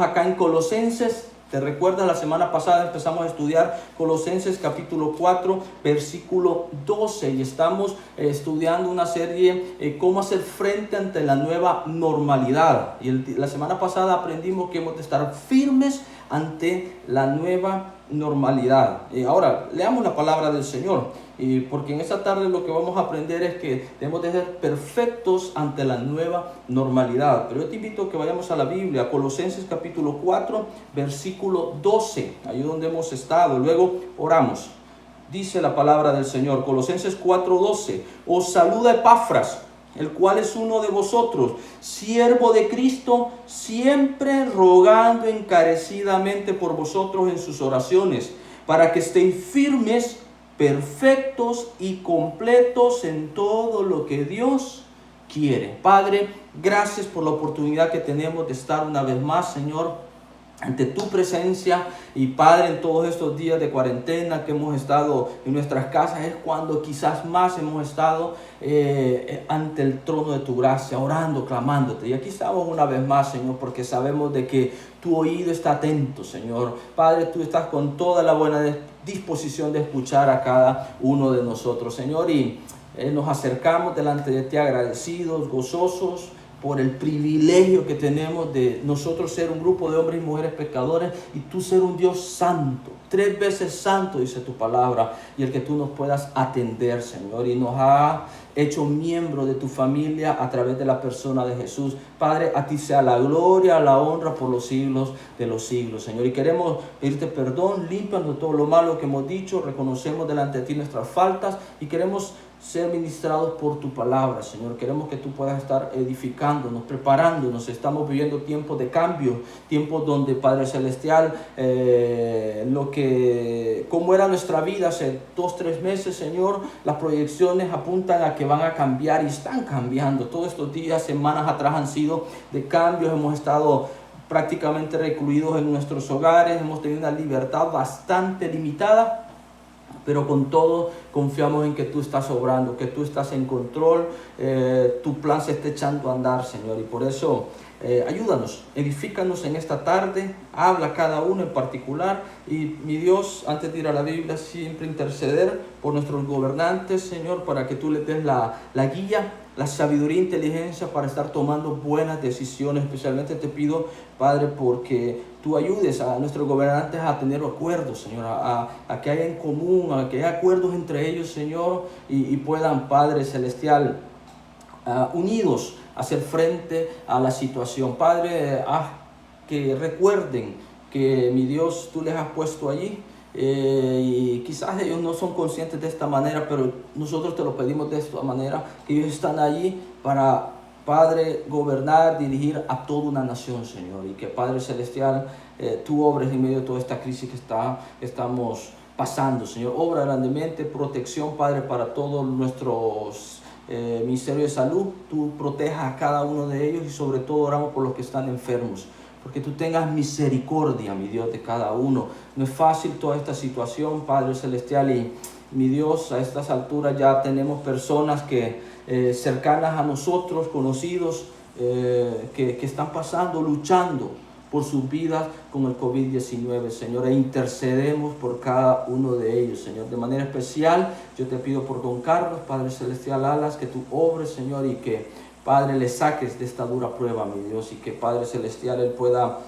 Acá en Colosenses, te recuerdas, la semana pasada empezamos a estudiar Colosenses capítulo 4, versículo 12, y estamos estudiando una serie, cómo hacer frente ante la nueva normalidad. Y la semana pasada aprendimos que hemos de estar firmes ante la nueva normalidad. Ahora, leamos la palabra del Señor. Porque en esta tarde lo que vamos a aprender es que debemos de ser perfectos ante la nueva normalidad. Pero yo te invito a que vayamos a la Biblia, Colosenses capítulo 4, versículo 12, ahí donde hemos estado. Luego oramos. Dice la palabra del Señor, Colosenses 4, 12: os saluda Epafras, el cual es uno de vosotros, siervo de Cristo, siempre rogando encarecidamente por vosotros en sus oraciones, para que estéis firmes, perfectos y completos en todo lo que Dios quiere. Padre, gracias por la oportunidad que tenemos de estar una vez más, Señor, ante tu presencia. Y Padre, en todos estos días de cuarentena que hemos estado en nuestras casas, es cuando quizás más hemos estado ante el trono de tu gracia, orando, clamándote. Y aquí estamos una vez más, Señor, porque sabemos de que tu oído está atento, Señor. Padre, tú estás con toda la buena disposición de escuchar a cada uno de nosotros, Señor. Y nos acercamos delante de ti agradecidos, gozosos, por el privilegio que tenemos de nosotros ser un grupo de hombres y mujeres pecadores, y tú ser un Dios santo, 3 veces santo, dice tu palabra, y el que tú nos puedas atender, Señor, y nos ha hecho miembro de tu familia a través de la persona de Jesús. Padre, a ti sea la gloria, la honra por los siglos de los siglos, Señor. Y queremos pedirte perdón, límpianos de todo lo malo que hemos dicho, reconocemos delante de ti nuestras faltas y queremos ser ministrados por tu palabra, Señor. Queremos que tú puedas estar edificándonos, preparándonos. Estamos viviendo tiempos de cambio, tiempos donde, Padre Celestial, como era nuestra vida hace 2-3 meses, Señor, las proyecciones apuntan a que van a cambiar y están cambiando. Todos estos días, semanas atrás han sido de cambios. Hemos estado prácticamente recluidos en nuestros hogares, hemos tenido una libertad bastante limitada. Pero con todo confiamos en que tú estás obrando, que tú estás en control, tu plan se está echando a andar, Señor. Y por eso ayúdanos, edifícanos en esta tarde, habla a cada uno en particular. Y mi Dios, antes de ir a la Biblia, siempre interceder por nuestros gobernantes, Señor, para que tú les des la guía, la sabiduría e inteligencia para estar tomando buenas decisiones. Especialmente te pido, Padre, porque tú ayudes a nuestros gobernantes a tener acuerdos, Señor, a que haya en común, a que haya acuerdos entre ellos, Señor, y puedan, Padre Celestial, unidos hacer frente a la situación. Padre, que recuerden que, mi Dios, tú les has puesto allí. Y quizás ellos no son conscientes de esta manera, pero nosotros te lo pedimos de esta manera, que ellos están allí para, Padre, gobernar, dirigir a toda una nación, Señor. Y que, Padre Celestial, tú obres en medio de toda esta crisis que estamos pasando, Señor. Obra grandemente, protección, Padre, para todos nuestros Ministerio de Salud. Tú protejas a cada uno de ellos, y sobre todo oramos por los que están enfermos, porque tú tengas misericordia, mi Dios, de cada uno. No es fácil toda esta situación, Padre Celestial, y mi Dios, a estas alturas ya tenemos personas que cercanas a nosotros, conocidos, que están pasando, luchando por sus vidas con el COVID-19, Señor, e intercedemos por cada uno de ellos, Señor. De manera especial, yo te pido por don Carlos, Padre Celestial, alas, que tú obres, Señor, y que, Padre, le saques de esta dura prueba, mi Dios, y que, Padre Celestial, él pueda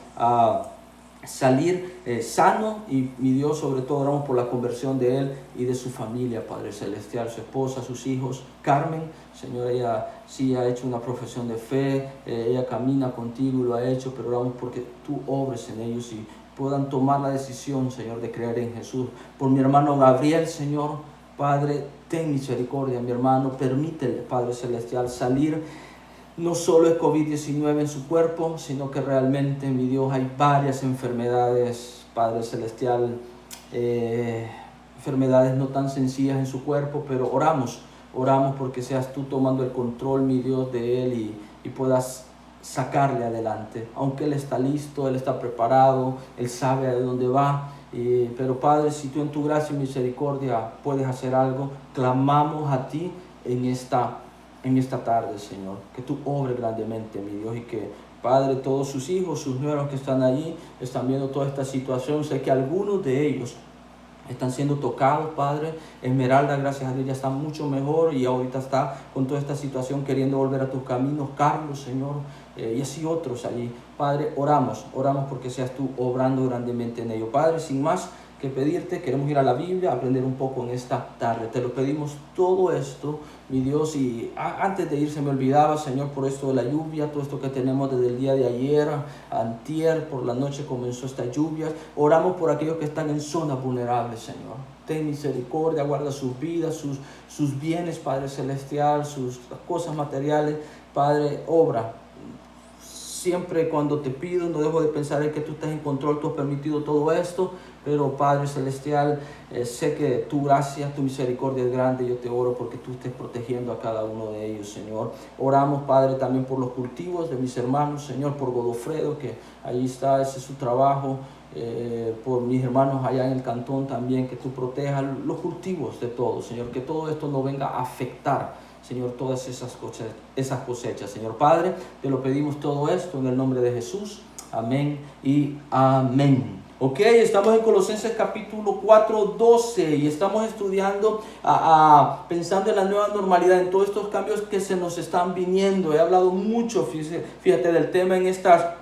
salir sano. Y, mi Dios, sobre todo oramos por la conversión de él y de su familia, Padre Celestial, su esposa, sus hijos. Carmen, Señor, ella sí ha hecho una profesión de fe, ella camina contigo y lo ha hecho, pero oramos porque tú obres en ellos y puedan tomar la decisión, Señor, de creer en Jesús. Por mi hermano Gabriel, Señor, Padre, ten misericordia, mi hermano, permítele, Padre Celestial, salir. No solo es COVID-19 en su cuerpo, sino que realmente, mi Dios, hay varias enfermedades, Padre Celestial, enfermedades no tan sencillas en su cuerpo, pero oramos porque seas tú tomando el control, mi Dios, de él y puedas sacarle adelante. Aunque él está listo, él está preparado, él sabe a dónde va. Pero, Padre, si tú en tu gracia y misericordia puedes hacer algo, clamamos a ti en esta tarde, Señor, que tú obres grandemente, mi Dios, y que, Padre, todos sus hijos, sus nueros que están allí, están viendo toda esta situación. Sé que algunos de ellos están siendo tocados, Padre. Esmeralda, gracias a Dios, ya está mucho mejor y ahorita está con toda esta situación queriendo volver a tus caminos. Carlos, Señor, y así otros allí. Padre, oramos porque seas tú obrando grandemente en ello. Padre, sin más que pedirte, queremos ir a la Biblia, aprender un poco en esta tarde. Te lo pedimos todo esto, mi Dios, y antes de ir se me olvidaba, Señor, por esto de la lluvia, todo esto que tenemos desde el día de ayer, antier, por la noche comenzó esta lluvia. Oramos por aquellos que están en zonas vulnerables, Señor. Ten misericordia, guarda sus vidas, sus bienes, Padre Celestial, sus cosas materiales. Padre, obra. Siempre cuando te pido, no dejo de pensar en que tú estás en control, tú has permitido todo esto, pero Padre Celestial, sé que tu gracia, tu misericordia es grande. Yo te oro porque tú estés protegiendo a cada uno de ellos, Señor. Oramos, Padre, también por los cultivos de mis hermanos, Señor, por Godofredo, que ahí está, ese es su trabajo. Por mis hermanos allá en el cantón también, que tú protejas los cultivos de todos, Señor, que todo esto no venga a afectar, Señor, todas esas cosechas, Señor Padre, te lo pedimos todo esto en el nombre de Jesús, amén y amén. Ok, estamos en Colosenses capítulo 4, 12 y estamos estudiando, pensando en la nueva normalidad, en todos estos cambios que se nos están viniendo. He hablado mucho, fíjate, del tema en estas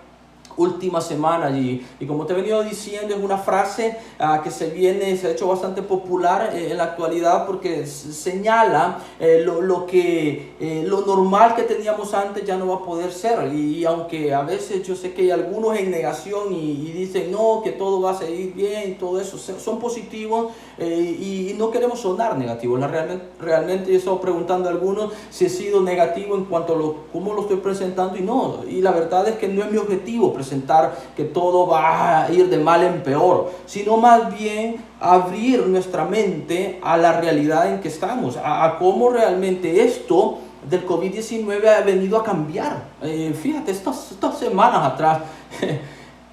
última semana y como te he venido diciendo, es una frase que se ha hecho bastante popular en la actualidad, porque señala lo normal que teníamos antes ya no va a poder ser. Y aunque a veces yo sé que hay algunos en negación y dicen no, que todo va a seguir bien y todo eso, son positivos, y no queremos sonar negativos. Realmente yo he estado preguntando a algunos si he sido negativo en cuanto a cómo lo estoy presentando, y la verdad es que no es mi objetivo presentar que todo va a ir de mal en peor, sino más bien abrir nuestra mente a la realidad en que estamos, a cómo realmente esto del COVID-19 ha venido a cambiar. Fíjate, estas semanas atrás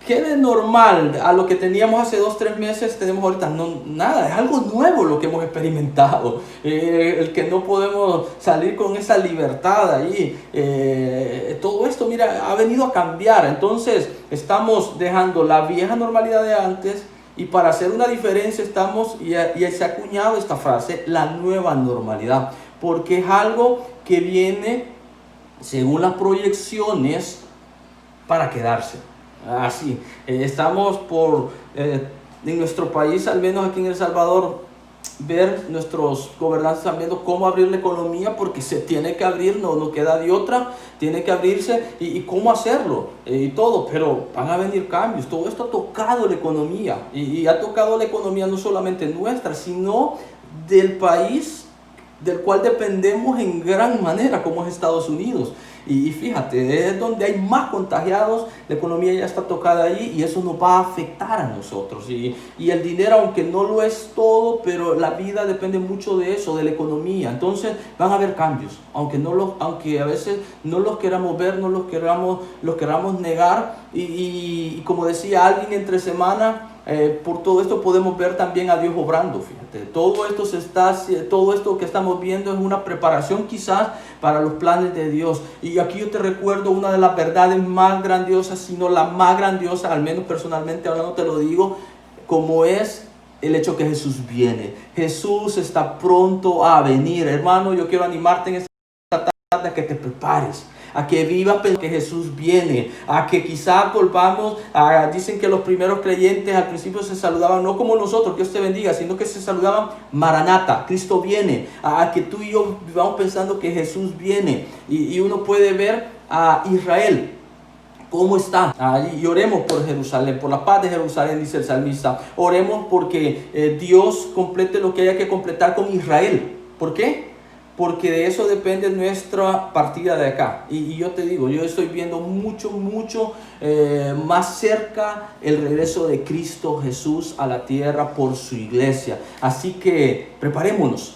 ¿qué de normal a lo que teníamos hace 2-3 meses tenemos ahorita? No, nada, es algo nuevo lo que hemos experimentado. El que no podemos salir con esa libertad ahí. Todo esto, mira, ha venido a cambiar. Entonces, estamos dejando la vieja normalidad de antes, y para hacer una diferencia estamos, y se ha acuñado esta frase, la nueva normalidad. Porque es algo que viene, según las proyecciones, para quedarse. Así, estamos en nuestro país, al menos aquí en El Salvador, ver nuestros gobernantes están viendo cómo abrir la economía, porque se tiene que abrir, no queda de otra, tiene que abrirse, y cómo hacerlo, y todo, pero van a venir cambios. Todo esto ha tocado la economía, y ha tocado la economía no solamente nuestra, sino del país del cual dependemos en gran manera, como es Estados Unidos. Y fíjate, es donde hay más contagiados, la economía ya está tocada allí, y eso nos va a afectar a nosotros. Y el dinero, aunque no lo es todo, pero la vida depende mucho de eso, de la economía. Entonces van a haber cambios, aunque a veces no los queramos ver, no los queramos negar. Y como decía alguien entre semana, por todo esto podemos ver también a Dios obrando. Fíjate, todo esto que estamos viendo es una preparación quizás para los planes de Dios. Y aquí yo te recuerdo una de las verdades más grandiosas, sino la más grandiosa, al menos personalmente hablando te lo digo, como es el hecho que Jesús viene. Jesús está pronto a venir. Hermano, yo quiero animarte en esta tarde a que te prepares, a que vivas que Jesús viene, a que quizás volvamos dicen que los primeros creyentes al principio se saludaban no como nosotros, Dios te bendiga, sino que se saludaban Maranata, Cristo viene, a que tú y yo vivamos pensando que Jesús viene, y uno puede ver a Israel cómo está allí, y oremos por Jerusalén, por la paz de Jerusalén, dice el salmista. Oremos porque Dios complete lo que haya que completar con Israel. ¿Por qué? Porque de eso depende nuestra partida de acá. Y yo te digo, yo estoy viendo mucho más cerca el regreso de Cristo Jesús a la tierra por su iglesia. Así que preparémonos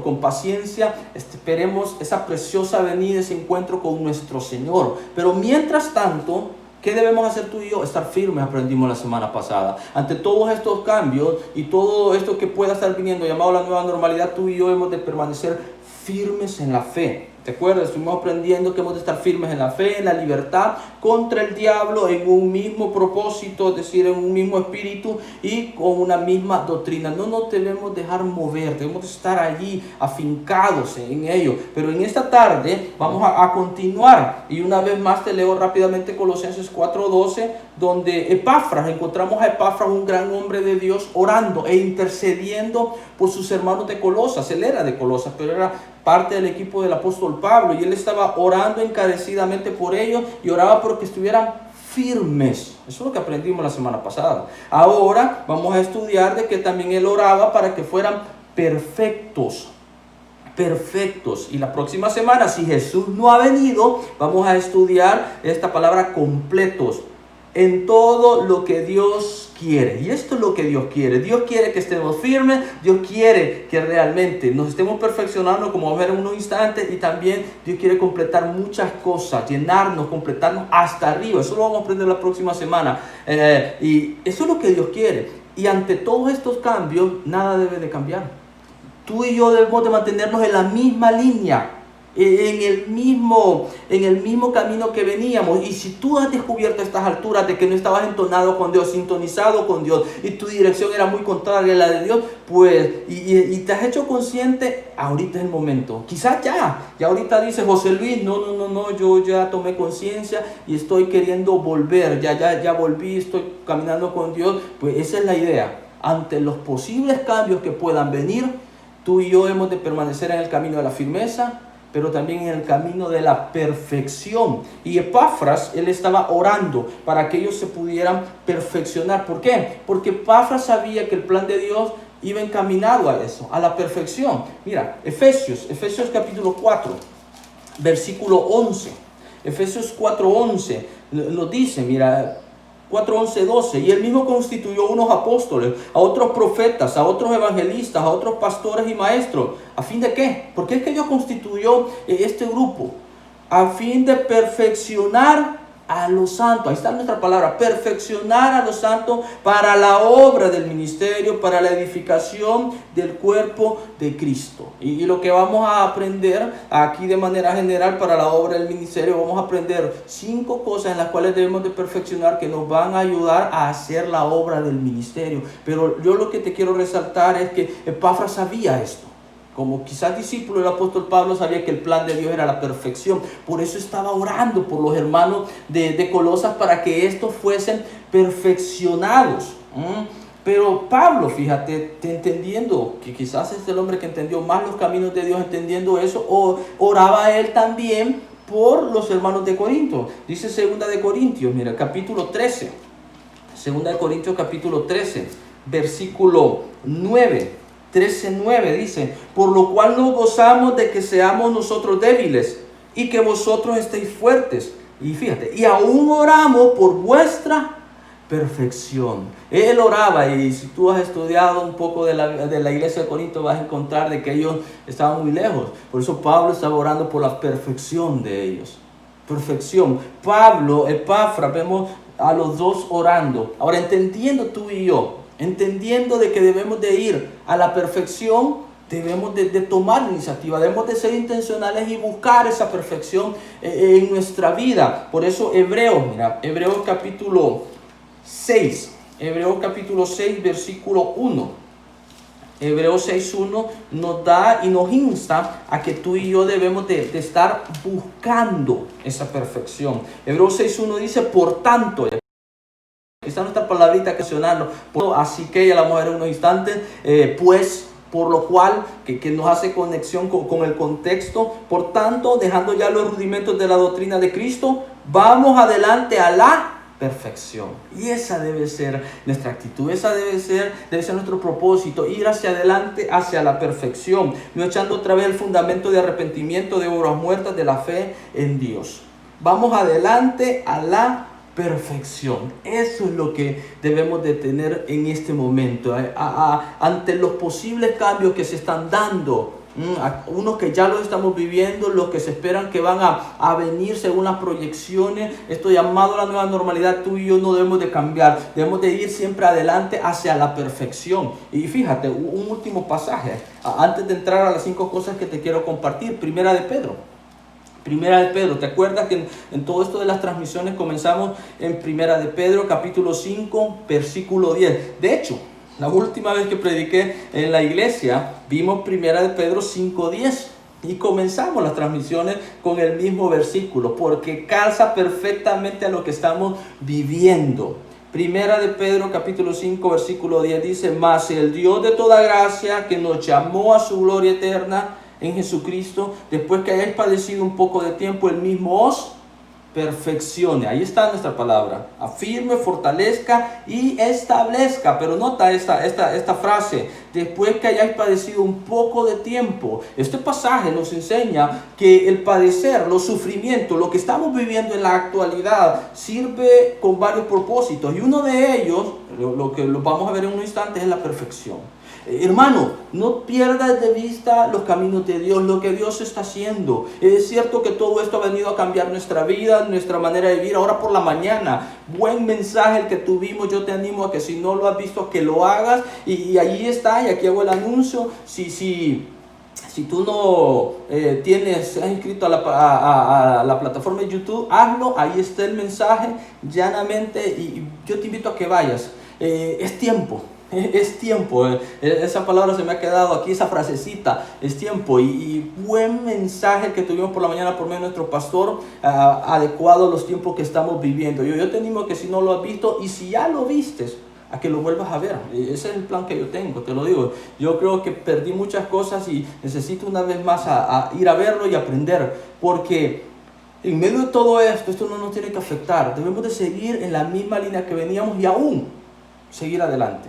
con paciencia, esperemos esa preciosa venida, ese encuentro con nuestro Señor. Pero mientras tanto, ¿qué debemos hacer tú y yo? Estar firmes, aprendimos la semana pasada. Ante todos estos cambios y todo esto que pueda estar viniendo, llamado la nueva normalidad, tú y yo hemos de permanecer firmes en la fe. ¿Te acuerdas? Estuvimos aprendiendo que hemos de estar firmes en la fe, en la libertad, contra el diablo, en un mismo propósito, es decir, en un mismo espíritu y con una misma doctrina. No nos debemos dejar mover, debemos estar allí afincados en ello. Pero en esta tarde vamos a continuar, y una vez más te leo rápidamente Colosenses 4:12, donde encontramos a Epafras, un gran hombre de Dios, orando e intercediendo por sus hermanos de Colosas. Él era de Colosas, pero era parte del equipo del apóstol Pablo, y él estaba orando encarecidamente por ellos y oraba porque estuvieran firmes. Eso es lo que aprendimos la semana pasada. Ahora vamos a estudiar de que también él oraba para que fueran perfectos. Y la próxima semana, si Jesús no ha venido, vamos a estudiar esta palabra completos en todo lo que Dios quiere. Y esto es lo que Dios quiere. Dios quiere que estemos firmes. Dios quiere que realmente nos estemos perfeccionando, como vamos a ver en unos instantes. Y también Dios quiere completar muchas cosas, llenarnos, completarnos hasta arriba. Eso lo vamos a aprender la próxima semana. Y eso es lo que Dios quiere. Y ante todos estos cambios, nada debe de cambiar. Tú y yo debemos de mantenernos en la misma línea, en el mismo camino que veníamos. Y si tú has descubierto a estas alturas de que no estabas entonado con Dios, sintonizado con Dios, y tu dirección era muy contraria a la de Dios, pues, y te has hecho consciente, ahorita es el momento. Quizás ya ahorita dice José Luis, no, yo ya tomé conciencia y estoy queriendo volver, ya volví, estoy caminando con Dios. Pues esa es la idea. Ante los posibles cambios que puedan venir, tú y yo hemos de permanecer en el camino de la firmeza, pero también en el camino de la perfección. Y Epafras, él estaba orando para que ellos se pudieran perfeccionar. ¿Por qué? Porque Epafras sabía que el plan de Dios iba encaminado a eso, a la perfección. Mira, Efesios capítulo 4, versículo 11. Efesios 4:11 nos dice, mira, 4:11-12, y él mismo constituyó unos apóstoles, a otros profetas, a otros evangelistas, a otros pastores y maestros. ¿A fin de qué? ¿Por qué es que Dios constituyó este grupo? A fin de perfeccionar a los santos. Ahí está nuestra palabra, perfeccionar a los santos para la obra del ministerio, para la edificación del cuerpo de Cristo. Y lo que vamos a aprender aquí de manera general para la obra del ministerio, vamos a aprender 5 cosas en las cuales debemos de perfeccionar, que nos van a ayudar a hacer la obra del ministerio. Pero yo lo que te quiero resaltar es que Epafras sabía esto. Como quizás discípulo del apóstol Pablo, sabía que el plan de Dios era la perfección. Por eso estaba orando por los hermanos de Colosas para que estos fuesen perfeccionados. Pero Pablo, fíjate, entendiendo que quizás es el hombre que entendió más los caminos de Dios, entendiendo eso, oraba él también por los hermanos de Corinto. Dice 2 de Corintios, mira, capítulo 13. 2 de Corintios, capítulo 13, versículo 9. 13:9 dice, por lo cual nos gozamos de que seamos nosotros débiles y que vosotros estéis fuertes. Y fíjate, y aún oramos por vuestra perfección. Él oraba, y si tú has estudiado un poco de la iglesia de Corinto, vas a encontrar de que ellos estaban muy lejos. Por eso Pablo estaba orando por la perfección de ellos. Perfección. Pablo, Epafras, vemos a los dos orando. Ahora, entendiendo tú y yo, entendiendo de que debemos de ir a la perfección, debemos de tomar la iniciativa, debemos de ser intencionales y buscar esa perfección en nuestra vida. Por eso Hebreos capítulo 6, versículo 1. Hebreos 6:1 nos da y nos insta a que tú y yo debemos de estar buscando esa perfección. Hebreos 6:1 dice, por tanto, aquí está nuestra palabrita que mencionarlo. Así que ya la vamos a ver en unos instantes. Pues, por lo cual, que nos hace conexión con el contexto. Por tanto, dejando ya los rudimentos de la doctrina de Cristo, vamos adelante a la perfección. Y esa debe ser nuestra actitud, esa debe ser nuestro propósito, ir hacia adelante, hacia la perfección, no echando otra vez el fundamento de arrepentimiento, de obras muertas, de la fe en Dios. Vamos adelante a la perfección. Eso es lo que debemos de tener en este momento, ante los posibles cambios que se están dando, unos que ya los estamos viviendo, los que se esperan que van a venir según las proyecciones. Esto llamado a la nueva normalidad, tú y yo no debemos de cambiar, debemos de ir siempre adelante hacia la perfección. Y fíjate, un último pasaje antes de entrar a las 5 cosas que te quiero compartir. Primera de Pedro, Primera de Pedro, ¿te acuerdas que en todo esto de las transmisiones comenzamos en Primera de Pedro, capítulo 5, versículo 10? De hecho, la última vez que prediqué en la iglesia, vimos Primera de Pedro 5, 10. Y comenzamos las transmisiones con el mismo versículo, porque calza perfectamente a lo que estamos viviendo. Primera de Pedro, capítulo 5, versículo 10 dice: mas el Dios de toda gracia, que nos llamó a su gloria eterna en Jesucristo, después que hayáis padecido un poco de tiempo, Él mismo os perfeccione. Ahí está nuestra palabra: afirme, fortalezca y establezca. Pero nota esta frase: después que hayáis padecido un poco de tiempo. Este pasaje nos enseña que el padecer, los sufrimientos, lo que estamos viviendo en la actualidad, sirve con varios propósitos, y uno de ellos, lo que lo vamos a ver en un instante, es la perfección. Hermano, no pierdas de vista los caminos de Dios, lo que Dios está haciendo. Es cierto que todo esto ha venido a cambiar nuestra vida, nuestra manera de vivir. Ahora por la mañana, buen mensaje el que tuvimos. Yo te animo a que, si no lo has visto, que lo hagas. Y allí está, y aquí hago el anuncio. Si tú no has inscrito a la plataforma de YouTube, hazlo. Ahí está el mensaje llanamente, y yo te invito a que vayas. Es tiempo. Es tiempo, esa palabra se me ha quedado aquí, esa frasecita, es tiempo. Y buen mensaje que tuvimos por la mañana por medio de nuestro pastor, adecuado a los tiempos que estamos viviendo. Yo te animo a que, si no lo has visto, y si ya lo vistes, a que lo vuelvas a ver. Ese es el plan que yo tengo, te lo digo. Yo creo que perdí muchas cosas y necesito una vez más a ir a verlo y aprender, porque en medio de todo esto no nos tiene que afectar. Debemos de seguir en la misma línea que veníamos, y aún seguir adelante.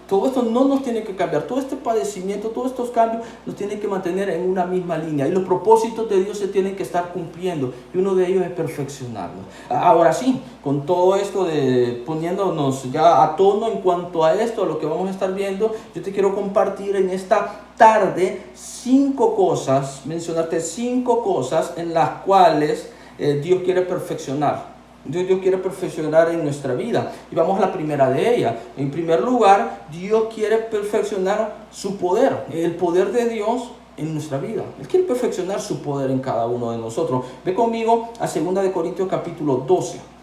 Todo esto no nos tiene que cambiar. Todo este padecimiento, todos estos cambios nos tienen que mantener en una misma línea, y los propósitos de Dios se tienen que estar cumpliendo, y uno de ellos es perfeccionarnos. Ahora sí, con todo esto de poniéndonos ya a tono en cuanto a esto, a lo que vamos a estar viendo, yo te quiero compartir en esta tarde mencionarte 5 cosas en las cuales Dios quiere perfeccionar. Dios quiere perfeccionar en nuestra vida, y vamos a la primera de ellas. En primer lugar, Dios quiere perfeccionar su poder, el poder de Dios en nuestra vida. Él quiere perfeccionar su poder en cada uno de nosotros. Ve conmigo a 2 Corintios capítulo 12.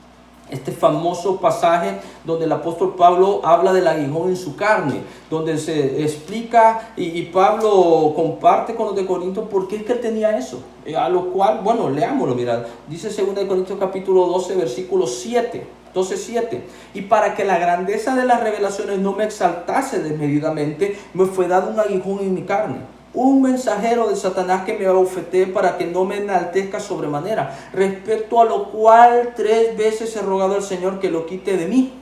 Este famoso pasaje donde el apóstol Pablo habla del aguijón en su carne, donde se explica y Pablo comparte con los de Corinto por qué es que él tenía eso. A lo cual, bueno, leámoslo, mirad. Dice 2 Corintios capítulo 12, versículo 7. 12:7. Y para que la grandeza de las revelaciones no me exaltase desmedidamente, me fue dado un aguijón en mi carne, un mensajero de Satanás que me abofetee, para que no me enaltezca sobremanera, respecto a lo cual 3 veces he rogado al Señor que lo quite de mí.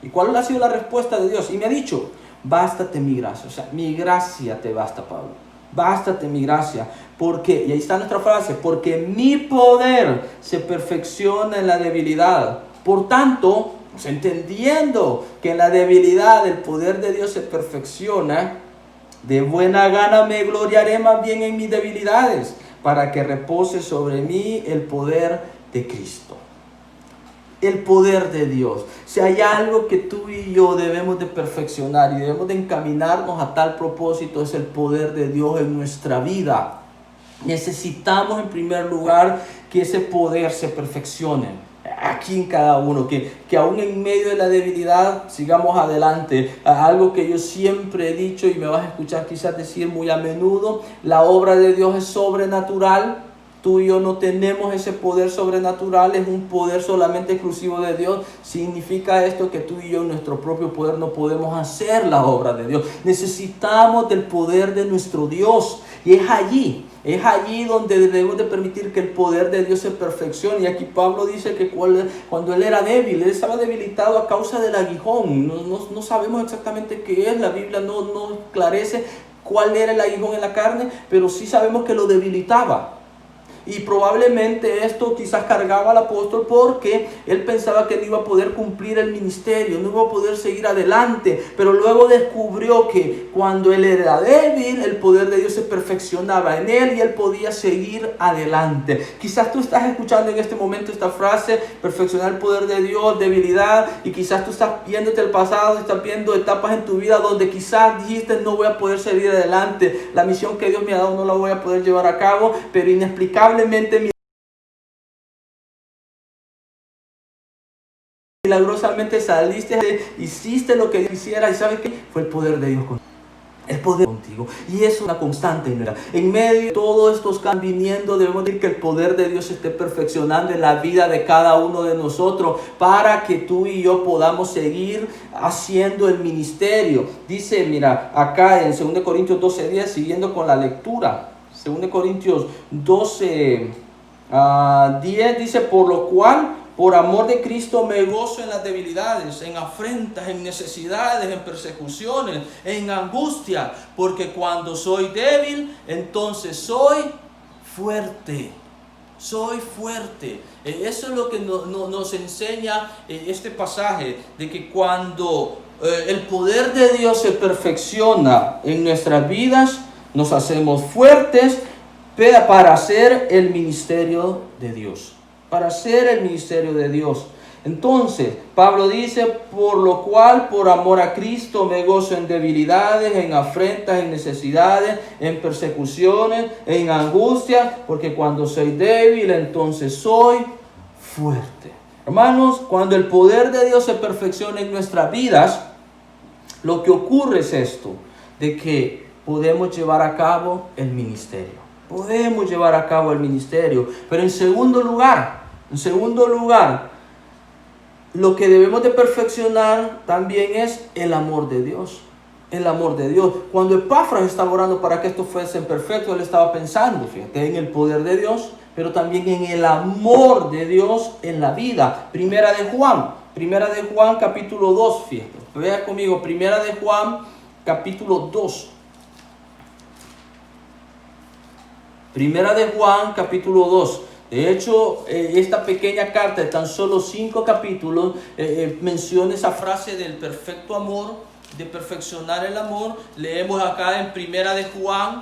¿Y cuál ha sido la respuesta de Dios? Y me ha dicho: bástate mi gracia. O sea, mi gracia te basta, Pablo. Bástate mi gracia. Porque, y ahí está nuestra frase: porque mi poder se perfecciona en la debilidad. Por tanto, entendiendo que en la debilidad el poder de Dios se perfecciona, de buena gana me gloriaré más bien en mis debilidades, para que repose sobre mí el poder de Cristo. El poder de Dios. Si hay algo que tú y yo debemos de perfeccionar y debemos de encaminarnos a tal propósito, es el poder de Dios en nuestra vida. Necesitamos, en primer lugar, que ese poder se perfeccione aquí en cada uno, que aún en medio de la debilidad sigamos adelante. Algo que yo siempre he dicho, y me vas a escuchar quizás decir muy a menudo: la obra de Dios es sobrenatural. Tú y yo no tenemos ese poder sobrenatural, es un poder solamente exclusivo de Dios. Significa esto que tú y yo en nuestro propio poder no podemos hacer la obra de Dios. Necesitamos del poder de nuestro Dios, y es allí donde debemos de permitir que el poder de Dios se perfeccione. Y aquí Pablo dice que cuando él era débil, él estaba debilitado a causa del aguijón. No sabemos exactamente qué es, la Biblia no esclarece cuál era el aguijón en la carne, pero sí sabemos que lo debilitaba. Y probablemente esto quizás cargaba al apóstol porque él pensaba que no iba a poder cumplir el ministerio, no iba a poder seguir adelante. Pero luego descubrió que cuando él era débil, el poder de Dios se perfeccionaba en él y él podía seguir adelante. Quizás tú estás escuchando en este momento esta frase, perfeccionar el poder de Dios, debilidad, y quizás tú estás viéndote el pasado, estás viendo etapas en tu vida donde quizás dijiste no voy a poder seguir adelante, la misión que Dios me ha dado no la voy a poder llevar a cabo, pero inexplicablemente, milagrosamente saliste, hiciste lo que Dios quisiera, y ¿sabes qué? Fue el poder de Dios contigo. El poder contigo. Y eso es una constante. En medio de todos estos cambios viniendo, debemos decir que el poder de Dios esté perfeccionando en la vida de cada uno de nosotros para que tú y yo podamos seguir haciendo el ministerio. Dice, mira, acá en 2 Corintios 12:10, siguiendo con la lectura. 2 Corintios 12:10 dice, por lo cual, por amor de Cristo me gozo en las debilidades, en afrentas, en necesidades, en persecuciones, en angustia, porque cuando soy débil, entonces soy fuerte. Soy fuerte. Eso es lo que nos enseña este pasaje, de que cuando el poder de Dios se perfecciona en nuestras vidas, nos hacemos fuertes para hacer el ministerio de Dios. Para hacer el ministerio de Dios. Entonces, Pablo dice, por lo cual, por amor a Cristo, me gozo en debilidades, en afrentas, en necesidades, en persecuciones, en angustia, porque cuando soy débil, entonces soy fuerte. Hermanos, cuando el poder de Dios se perfecciona en nuestras vidas, lo que ocurre es esto, de que podemos llevar a cabo el ministerio. Podemos llevar a cabo el ministerio. Pero en segundo lugar, lo que debemos de perfeccionar también es el amor de Dios. El amor de Dios. Cuando Epafras estaba orando para que esto fuese perfecto, él estaba pensando, fíjate, en el poder de Dios, pero también en el amor de Dios en la vida. Primera de Juan capítulo 2, fíjate. Vea conmigo, Primera de Juan capítulo 2. Primera de Juan, capítulo 2. De hecho, esta pequeña carta de tan solo 5 capítulos menciona esa frase del perfecto amor, de perfeccionar el amor. Leemos acá en Primera de Juan,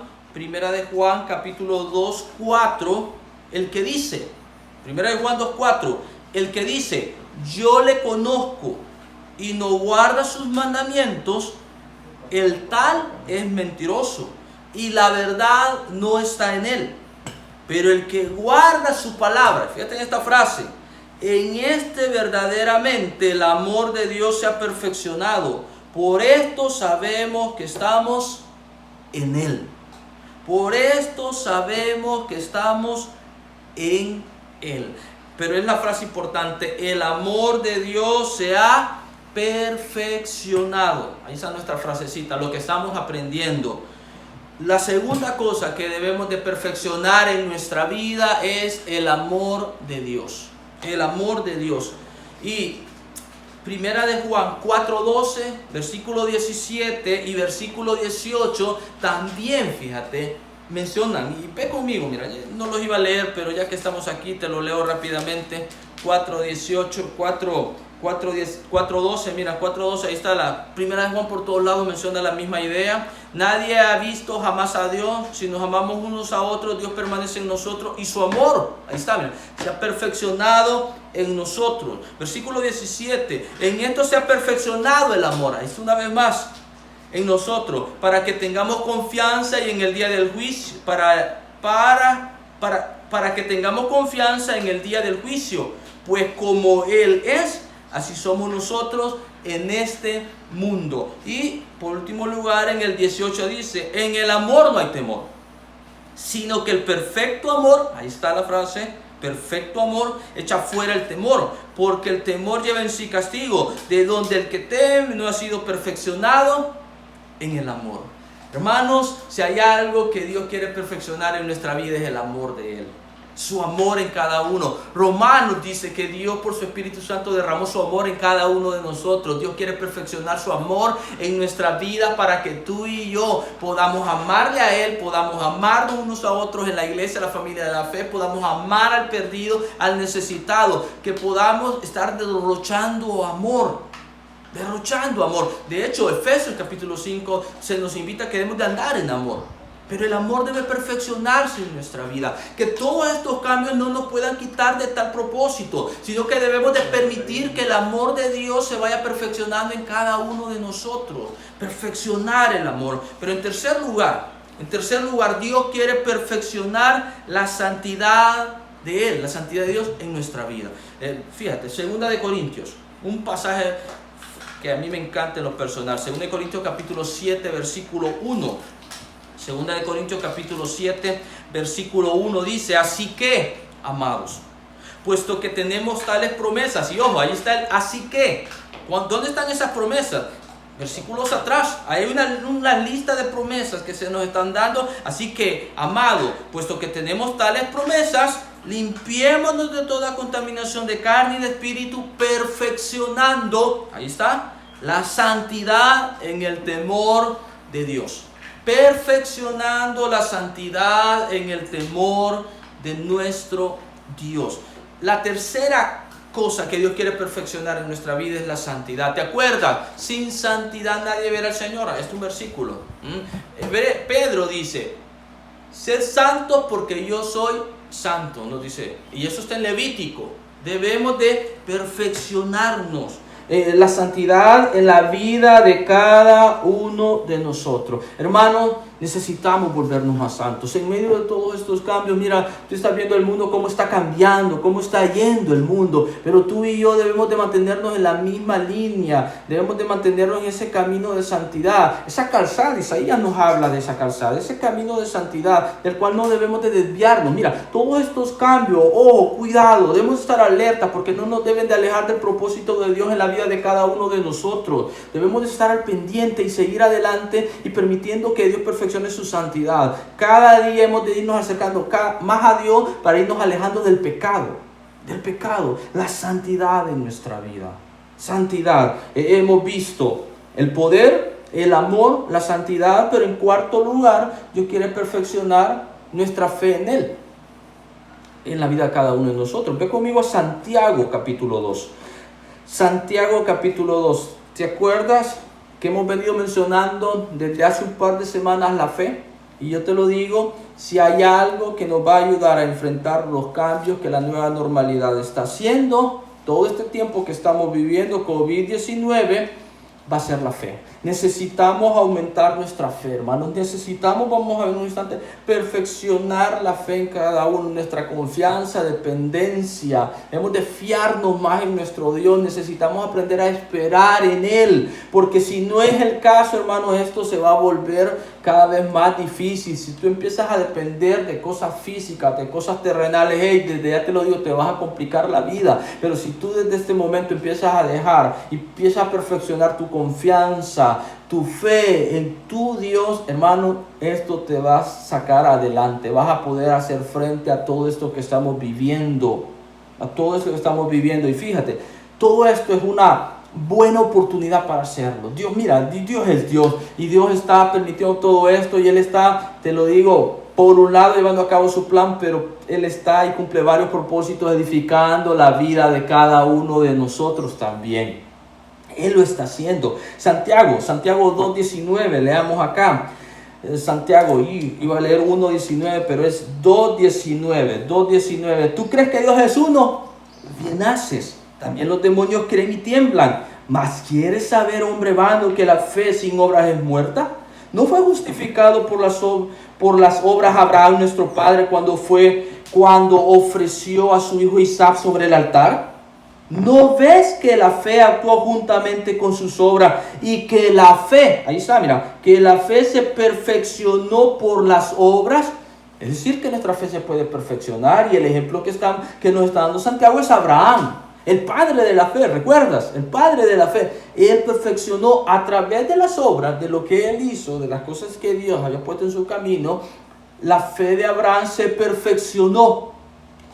capítulo 2, 4, el que dice, Primera de Juan 2, 4, el que dice, yo le conozco y no guarda sus mandamientos, el tal es mentiroso y la verdad no está en él. Pero el que guarda su palabra, fíjate en esta frase, en este verdaderamente el amor de Dios se ha perfeccionado. Por esto sabemos que estamos en él. Por esto sabemos que estamos en él. Pero es la frase importante, el amor de Dios se ha perfeccionado. Ahí está nuestra frasecita, lo que estamos aprendiendo. La segunda cosa que debemos de perfeccionar en nuestra vida es el amor de Dios. El amor de Dios. Y Primera de Juan 4:12, versículo 17 y versículo 18 también, fíjate, mencionan. Y ve conmigo, mira, no los iba a leer, pero ya que estamos aquí te lo leo rápidamente. 4:18, 4:12, mira, 4:12, ahí está la Primera de Juan, por todos lados menciona la misma idea. Nadie ha visto jamás a Dios. Si nos amamos unos a otros, Dios permanece en nosotros y su amor, ahí está, mira, se ha perfeccionado en nosotros. Versículo 17, en esto se ha perfeccionado el amor, ahí está una vez más, en nosotros, para que tengamos confianza y en el día del juicio, para que tengamos confianza en el día del juicio, pues como Él es, así somos nosotros en este mundo. Y por último lugar, en el 18 dice, en el amor no hay temor, sino que el perfecto amor, ahí está la frase, perfecto amor echa fuera el temor, porque el temor lleva en sí castigo, de donde el que teme no ha sido perfeccionado en el amor. Hermanos, si hay algo que Dios quiere perfeccionar en nuestra vida es el amor de Él. su amor en cada uno. Romanos dice que Dios por su Espíritu Santo derramó su amor en cada uno de nosotros. Dios quiere perfeccionar su amor en nuestra vida para que tú y yo podamos amarle a Él, podamos amarnos unos a otros en la iglesia, la familia de la fe, podamos amar al perdido, al necesitado, que podamos estar derrochando amor. Derrochando amor. De hecho, Efesios capítulo 5 se nos invita a que debemos de andar en amor. Pero el amor debe perfeccionarse en nuestra vida. Que todos estos cambios no nos puedan quitar de tal propósito, sino que debemos de permitir que el amor de Dios se vaya perfeccionando en cada uno de nosotros. Perfeccionar el amor. Pero en tercer lugar, Dios quiere perfeccionar la santidad de Él, la santidad de Dios en nuestra vida. Fíjate, 2 de Corintios, un pasaje que a mí me encanta en lo personal. 2 de Corintios capítulo 7, versículo 1. Segunda de Corintios capítulo 7, versículo 1 dice: así que, amados, puesto que tenemos tales promesas, y ojo, ahí está el así que. ¿Dónde están esas promesas? Versículos atrás, hay una lista de promesas que se nos están dando. Así que, amado, puesto que tenemos tales promesas, limpiémonos de toda contaminación de carne y de espíritu, perfeccionando, ahí está, la santidad en el temor de Dios. Perfeccionando la santidad en el temor de nuestro Dios. La tercera cosa que Dios quiere perfeccionar en nuestra vida es la santidad. ¿Te acuerdas? Sin santidad nadie verá al Señor. Este es un versículo. Pedro dice: sed santos porque yo soy santo, nos dice. Y eso está en Levítico. Debemos de perfeccionarnos. La santidad en la vida de cada uno de nosotros. Hermanos, necesitamos volvernos más santos. En medio de todos estos cambios, mira, tú estás viendo el mundo cómo está cambiando, cómo está yendo el mundo, pero tú y yo debemos de mantenernos en la misma línea, debemos de mantenernos en ese camino de santidad, esa calzada. Isaías nos habla de esa calzada, ese camino de santidad, del cual no debemos de desviarnos. Mira, todos estos cambios, ojo, cuidado, debemos estar alerta porque no nos deben de alejar del propósito de Dios en la vida de cada uno de nosotros. Debemos de estar al pendiente y seguir adelante y permitiendo que Dios perfeccione su santidad. Cada día hemos de irnos acercando más a Dios para irnos alejando del pecado, la santidad en nuestra vida. Santidad. Hemos visto el poder, el amor, la santidad, pero en cuarto lugar, Dios quiere perfeccionar nuestra fe en Él, en la vida de cada uno de nosotros. Ve conmigo a Santiago capítulo 2. Santiago capítulo 2. ¿Te acuerdas que hemos venido mencionando desde hace un par de semanas la fe? Y yo te lo digo, si hay algo que nos va a ayudar a enfrentar los cambios que la nueva normalidad está haciendo, todo este tiempo que estamos viviendo, COVID-19, va a ser la fe. Necesitamos aumentar nuestra fe, hermanos. Necesitamos, vamos a ver en un instante, perfeccionar la fe en cada uno, nuestra confianza, dependencia. Debemos de fiarnos más en nuestro Dios. Necesitamos aprender a esperar en Él, porque si no es el caso, hermanos, esto se va a volver cada vez más difícil. Si tú empiezas a depender de cosas físicas, de cosas terrenales, hey, desde ya te lo digo, te vas a complicar la vida. Pero si tú desde este momento empiezas a dejar y empiezas a perfeccionar tu confianza, tu fe en tu Dios, hermano, esto te va a sacar adelante. Vas a poder hacer frente a todo esto que estamos viviendo. Y fíjate, todo esto es una buena oportunidad para hacerlo. Dios, mira, Dios es Dios y Dios está permitiendo todo esto y Él está, te lo digo, por un lado llevando a cabo su plan, pero Él está y cumple varios propósitos edificando la vida de cada uno de nosotros también. Él lo está haciendo. Santiago 2:19, leamos acá. Santiago, iba a leer 1:19, pero es 2:19. ¿Tú crees que Dios es uno? Bien haces. También los demonios creen y tiemblan. ¿Mas quieres saber, hombre vano, que la fe sin obras es muerta? ¿No fue justificado por las obras Abraham, nuestro padre, cuando ofreció a su hijo Isaac sobre el altar? ¿No ves que la fe actuó juntamente con sus obras y que la fe, ahí está, mira, que la fe se perfeccionó por las obras? Es decir, que nuestra fe se puede perfeccionar, y el ejemplo que nos está dando Santiago es Abraham, el padre de la fe. ¿Recuerdas? El padre de la fe. Él perfeccionó a través de las obras, de lo que él hizo, de las cosas que Dios había puesto en su camino. La fe de Abraham se perfeccionó.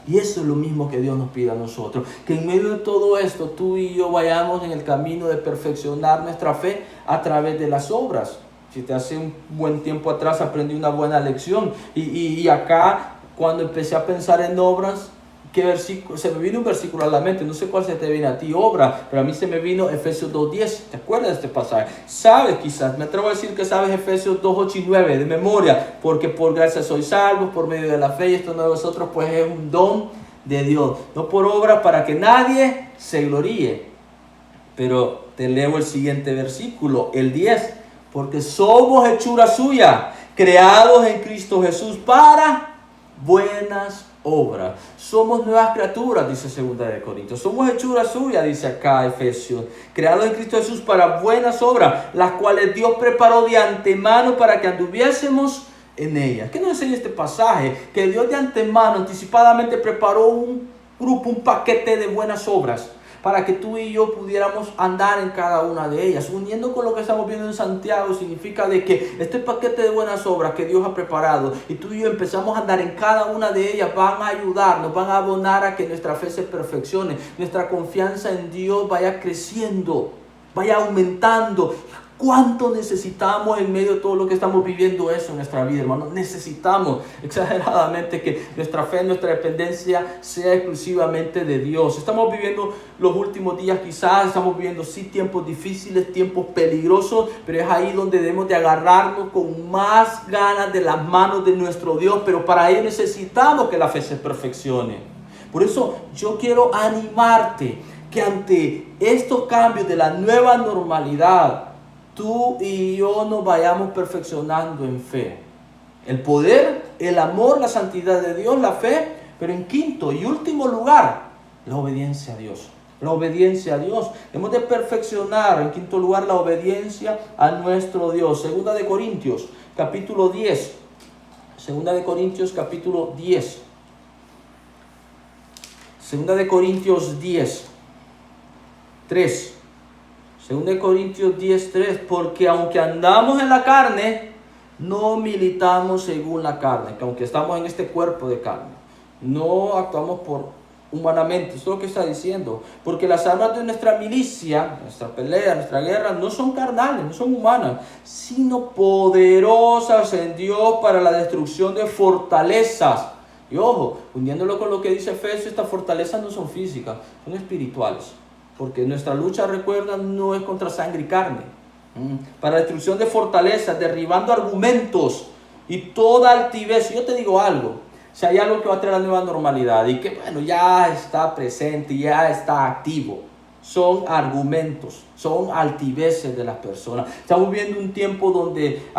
Y eso es lo mismo que Dios nos pide a nosotros. Que en medio de todo esto, tú y yo vayamos en el camino de perfeccionar nuestra fe a través de las obras. Si te hace un buen tiempo atrás aprendí una buena lección. Y acá, cuando empecé a pensar en obras, ¿qué versículo? Se me vino un versículo a la mente, no sé cuál se te viene a ti, obra, pero a mí se me vino Efesios 2:10. ¿Te acuerdas de este pasaje? Sabes, quizás, me atrevo a decir que sabes Efesios 2:8-9 de memoria, porque por gracia sois salvos por medio de la fe, y esto no de vosotros, pues es un don de Dios, no por obra para que nadie se gloríe. Pero te leo el siguiente versículo, el 10, porque somos hechura suya, creados en Cristo Jesús para buenas obras. Somos nuevas criaturas, dice 2 de Corintios. Somos hechura suya, dice acá Efesios, creados en Cristo Jesús para buenas obras, las cuales Dios preparó de antemano para que anduviésemos en ellas. ¿Qué nos enseña este pasaje? Que Dios de antemano, anticipadamente preparó un grupo, un paquete de buenas obras, para que tú y yo pudiéramos andar en cada una de ellas. Uniendo con lo que estamos viendo en Santiago, significa de que este paquete de buenas obras que Dios ha preparado, y tú y yo empezamos a andar en cada una de ellas, van a ayudarnos, van a abonar a que nuestra fe se perfeccione, nuestra confianza en Dios vaya creciendo, vaya aumentando. ¿Cuánto necesitamos en medio de todo lo que estamos viviendo eso en nuestra vida, hermano? Necesitamos exageradamente que nuestra fe, nuestra dependencia sea exclusivamente de Dios. Estamos viviendo los últimos días, quizás estamos viviendo sí tiempos difíciles, tiempos peligrosos, pero es ahí donde debemos de agarrarnos con más ganas de las manos de nuestro Dios, pero para ello necesitamos que la fe se perfeccione. Por eso yo quiero animarte que ante estos cambios de la nueva normalidad, tú y yo nos vayamos perfeccionando en fe. El poder, el amor, la santidad de Dios, la fe, pero en quinto y último lugar, la obediencia a Dios. La obediencia a Dios. Debemos de perfeccionar en quinto lugar la obediencia a nuestro Dios. 2 de Corintios, capítulo 10. 2 de Corintios, capítulo 10. 2 de Corintios 10, 3. 2 Corintios 10:3, porque aunque andamos en la carne, no militamos según la carne, que aunque estamos en este cuerpo de carne, no actuamos humanamente. Eso es lo que está diciendo, porque las armas de nuestra milicia, nuestra pelea, nuestra guerra, no son carnales, no son humanas, sino poderosas en Dios para la destrucción de fortalezas. Y ojo, uniéndolo con lo que dice Efesios, estas fortalezas no son físicas, son espirituales. Porque nuestra lucha, recuerda, no es contra sangre y carne. Para la destrucción de fortalezas, derribando argumentos y toda altivez. Yo te digo algo, si hay algo que va a traer la nueva normalidad y que bueno, ya está presente, ya está activo, son argumentos, son altiveces de las personas. Estamos viviendo un tiempo donde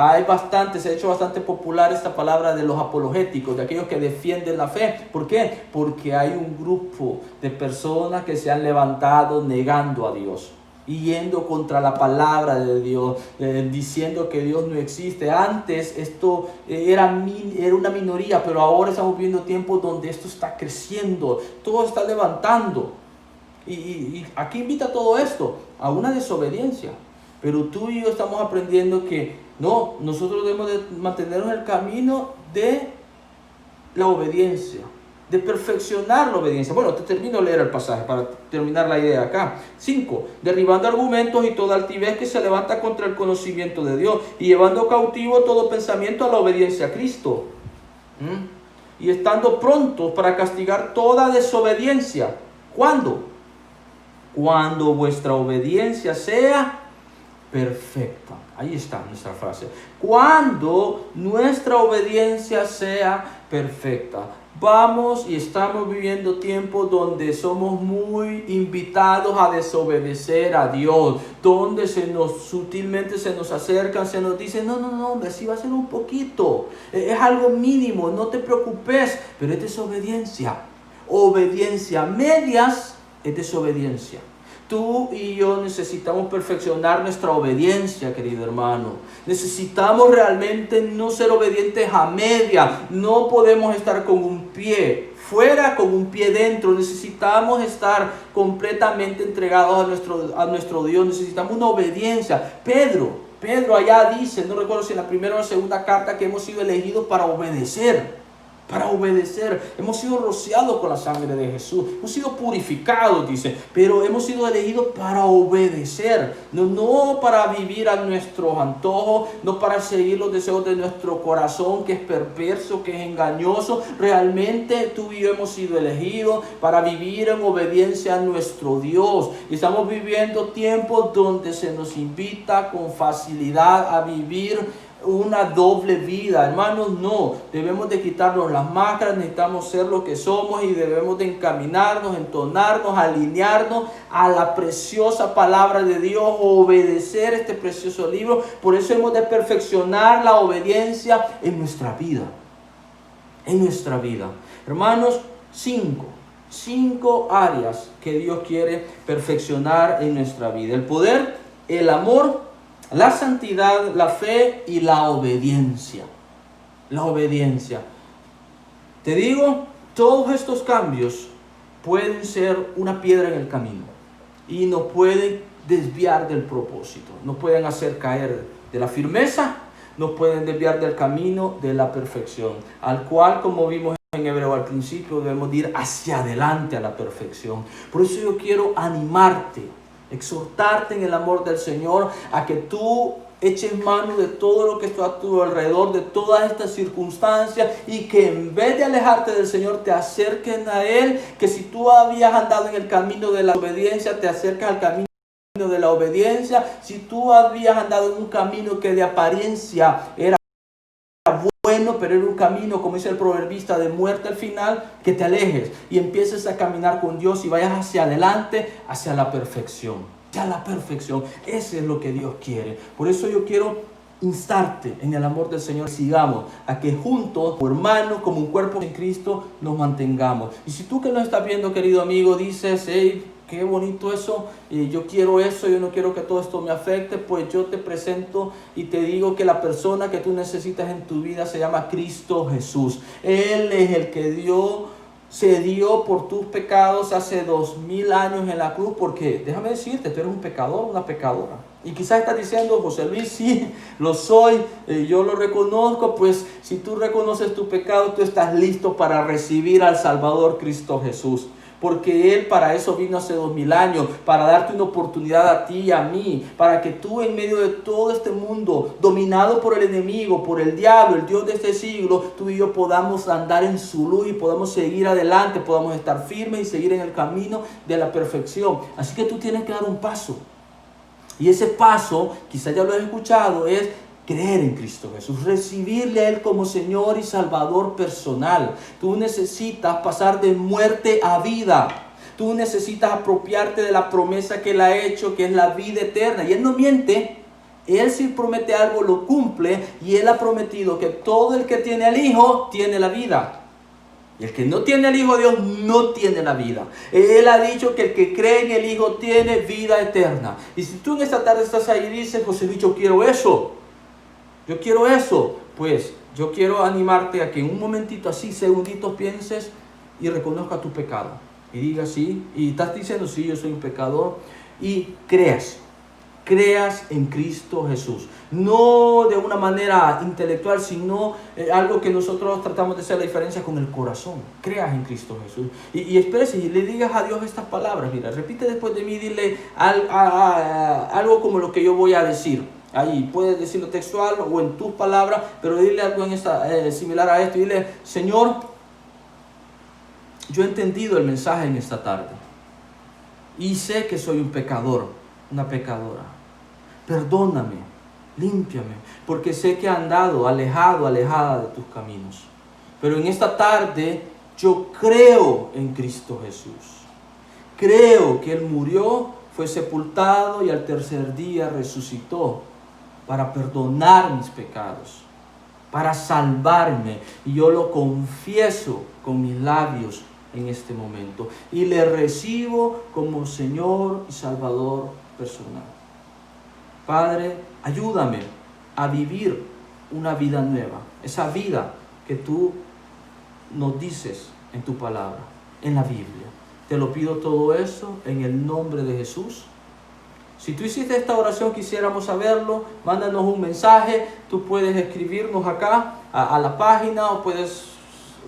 se ha hecho bastante popular esta palabra de los apologéticos, de aquellos que defienden la fe. ¿Por qué? Porque hay un grupo de personas que se han levantado negando a Dios, yendo contra la palabra de Dios, diciendo que Dios no existe. Antes esto era una minoría, pero ahora estamos viviendo tiempos donde esto está creciendo, todo está levantando. Y aquí invita todo esto a una desobediencia. Pero tú y yo estamos aprendiendo que no, nosotros debemos de mantenernos en el camino de la obediencia, de perfeccionar la obediencia. Bueno, te termino de leer el pasaje para terminar la idea acá. 5. Derribando argumentos y toda altivez que se levanta contra el conocimiento de Dios, y llevando cautivo todo pensamiento a la obediencia a Cristo. Y estando prontos para castigar toda desobediencia. ¿Cuándo? Cuando vuestra obediencia sea perfecta. Ahí está nuestra frase. Cuando nuestra obediencia sea perfecta. Vamos y estamos viviendo tiempos donde somos muy invitados a desobedecer a Dios, donde sutilmente se nos acercan, se nos dicen, no, hombre, sí va a ser un poquito, es algo mínimo, no te preocupes, pero es desobediencia. Obediencia medias es desobediencia. Tú y yo necesitamos perfeccionar nuestra obediencia, querido hermano. Necesitamos realmente no ser obedientes a media. No podemos estar con un pie fuera, con un pie dentro. Necesitamos estar completamente entregados a nuestro Dios. Necesitamos una obediencia. Pedro allá dice, no recuerdo si en la primera o la segunda carta, que hemos sido elegidos para obedecer. para obedecer. Hemos sido rociados con la sangre de Jesús, hemos sido purificados, dice, pero hemos sido elegidos para obedecer, no para vivir a nuestros antojos, no para seguir los deseos de nuestro corazón, que es perverso, que es engañoso. Realmente tú y yo hemos sido elegidos para vivir en obediencia a nuestro Dios, y estamos viviendo tiempos donde se nos invita con facilidad a vivir una doble vida. Hermanos, no, debemos de quitarnos las máscaras, necesitamos ser lo que somos y debemos de encaminarnos, entonarnos, alinearnos a la preciosa palabra de Dios, obedecer este precioso libro. Por eso hemos de perfeccionar la obediencia en nuestra vida, Hermanos, cinco áreas que Dios quiere perfeccionar en nuestra vida: el poder, el amor, la santidad, la fe y la obediencia. Te digo, todos estos cambios pueden ser una piedra en el camino y nos pueden desviar del propósito, nos pueden hacer caer de la firmeza, nos pueden desviar del camino de la perfección, al cual, como vimos en Hebreo al principio, debemos ir hacia adelante a la perfección. Por eso yo quiero animarte, exhortarte en el amor del Señor a que tú eches mano de todo lo que está a tu alrededor, de todas estas circunstancias, y que en vez de alejarte del Señor te acerquen a Él. Que si tú habías andado en el camino de la obediencia, te acercas al camino de la obediencia. Si tú habías andado en un camino que de apariencia era bueno, pero era un camino, como dice el proverbista, de muerte al final, que te alejes y empieces a caminar con Dios y vayas hacia adelante, hacia la perfección. Eso es lo que Dios quiere. Por eso yo quiero instarte en el amor del Señor. Sigamos a que juntos, como hermanos, como un cuerpo en Cristo, nos mantengamos. Y si tú que nos estás viendo, querido amigo, dices: hey, qué bonito eso, y yo quiero eso, yo no quiero que todo esto me afecte, pues yo te presento y te digo que la persona que tú necesitas en tu vida se llama Cristo Jesús. Él es el que se dio por tus pecados hace 2000 años en la cruz, porque déjame decirte, tú eres un pecador, una pecadora. Y quizás estás diciendo: José Luis, sí, lo soy, yo lo reconozco. Pues si tú reconoces tu pecado, tú estás listo para recibir al Salvador Cristo Jesús. Porque Él para eso vino hace 2000 años, para darte una oportunidad a ti y a mí, para que tú, en medio de todo este mundo dominado por el enemigo, por el diablo, el Dios de este siglo, tú y yo podamos andar en su luz y podamos seguir adelante, podamos estar firmes y seguir en el camino de la perfección. Así que tú tienes que dar un paso. Y ese paso, quizás ya lo has escuchado, es creer en Cristo Jesús, recibirle a Él como Señor y Salvador personal. Tú necesitas pasar de muerte a vida. Tú necesitas apropiarte de la promesa que Él ha hecho, que es la vida eterna. Y Él no miente. Él, si promete algo, lo cumple. Y Él ha prometido que todo el que tiene al Hijo tiene la vida. Y el que no tiene al Hijo de Dios no tiene la vida. Él ha dicho que el que cree en el Hijo tiene vida eterna. Y si tú en esta tarde estás ahí y dices: José Luis, yo quiero eso, pues yo quiero animarte a que en un momentito, así, segunditos, pienses y reconozca tu pecado. Y digas: sí, y estás diciendo: sí, yo soy un pecador. Y creas en Cristo Jesús. No de una manera intelectual, sino algo que nosotros tratamos de hacer la diferencia con el corazón. Creas en Cristo Jesús. Y expreses y le digas a Dios estas palabras. Mira, repite después de mí, dile algo como lo que yo voy a decir. Ahí puedes decirlo textual o en tus palabras, pero dile algo similar a esto. Dile: Señor, yo he entendido el mensaje en esta tarde y sé que soy un pecador, una pecadora. Perdóname, límpiame, porque sé que he andado alejada de tus caminos. Pero en esta tarde yo creo en Cristo Jesús. Creo que Él murió, fue sepultado y al tercer día resucitó para perdonar mis pecados, para salvarme. Y yo lo confieso con mis labios en este momento y le recibo como Señor y Salvador personal. Padre, ayúdame a vivir una vida nueva, esa vida que tú nos dices en tu palabra, en la Biblia. Te lo pido todo eso en el nombre de Jesús. Si tú hiciste esta oración, quisiéramos saberlo. Mándanos un mensaje. Tú puedes escribirnos acá a la página, o puedes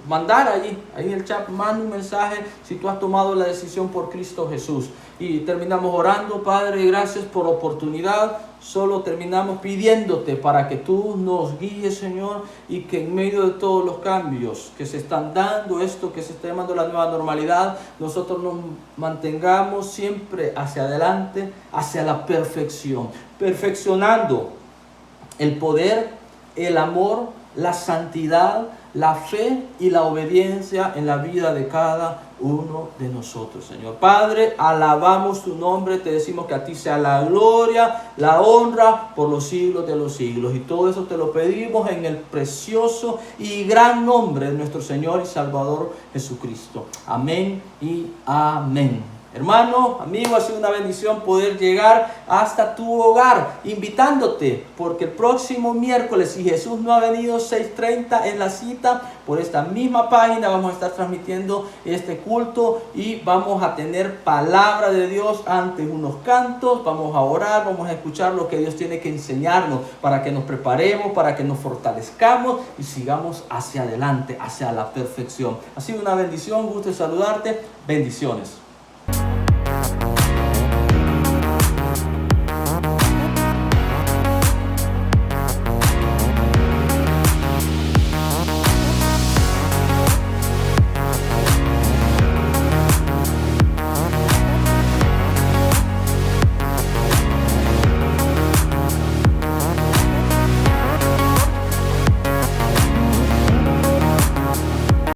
mandar ahí en el chat, manda un mensaje si tú has tomado la decisión por Cristo Jesús. Y terminamos orando. Padre, gracias por la oportunidad. Solo terminamos pidiéndote para que tú nos guíes, Señor, y que en medio de todos los cambios que se están dando, esto que se está llamando la nueva normalidad, nosotros nos mantengamos siempre hacia adelante, hacia la perfección, perfeccionando el poder, el amor, la santidad, la fe y la obediencia en la vida de cada uno de nosotros, Señor. Padre, alabamos tu nombre, te decimos que a ti sea la gloria, la honra por los siglos de los siglos. Y todo eso te lo pedimos en el precioso y gran nombre de nuestro Señor y Salvador Jesucristo. Amén y amén. Hermano, amigo, ha sido una bendición poder llegar hasta tu hogar, invitándote, porque el próximo miércoles, si Jesús no ha venido, 6:30 en la cita, por esta misma página vamos a estar transmitiendo este culto y vamos a tener palabra de Dios antes, unos cantos, vamos a orar, vamos a escuchar lo que Dios tiene que enseñarnos para que nos preparemos, para que nos fortalezcamos y sigamos hacia adelante, hacia la perfección. Ha sido una bendición, gusto de saludarte, bendiciones.